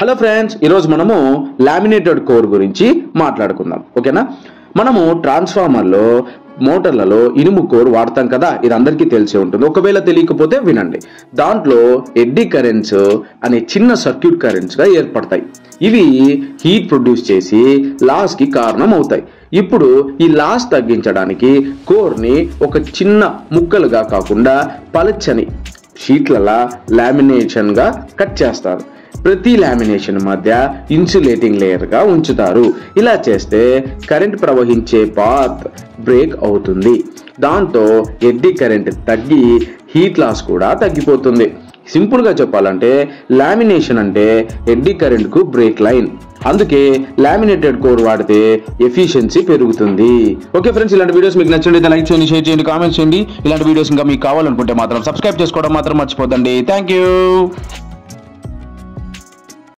Hello friends, ఈరోజు మనము laminated core గురించి మాట్లాడుకుందాం. ఓకేనా? మనము ట్రాన్స్ఫార్మర్లో మోటార్లలో ఇనుము కోర్ వాడతాం కదా, ఇది అందరికీ తెలిసే ఉంటుంది. ఒకవేళ తెలియకపోతే వినండి. దాంట్లో ఎడ్డీ కరెంట్స్ అనే చిన్న సర్క్యూట్ కరెంట్స్గా ఏర్పడతాయి. ఇవి హీట్ ప్రొడ్యూస్ చేసి లాస్ కి కారణం అవుతాయి. ఇప్పుడు ఈ లాస్ తగ్గించడానికి కోర్ని ఒక చిన్న ముక్కలుగా కాకుండా పలచని షీట్లలా లామినేషన్గా కట్ చేస్తారు. ప్రతి లామినేషన్ మధ్య ఇన్సులేటింగ్ లేయర్గా ఉంచుతారు. ఇలా చేస్తే కరెంట్ ప్రవహించే పాత్ బ్రేక్ అవుతుంది. దాంతో ఎడ్డీ కరెంట్ తగ్గి హీట్ లాస్ కూడా తగ్గిపోతుంది. సింపుల్గా చెప్పాలంటే లామినేషన్ అంటే ఎడ్డీ కరెంట్కు బ్రేక్ లైన్. అందుకే లామినేటెడ్ కోర్ వాడితే ఎఫిషియన్సీ పెరుగుతుంది. ఓకే ఫ్రెండ్స్, ఇలాంటి వీడియోస్ మీకు నచ్చినట్లయితే లైక్ చేయండి, షేర్ చేయండి, కామెంట్స్ చేయండి. ఇలాంటి వీడియోస్ ఇంకా మీకు కావాలనుకుంటే మాత్రం సబ్స్క్రైబ్ చేసుకోవడం మాత్రం మర్చిపోద్దండి. Thank you.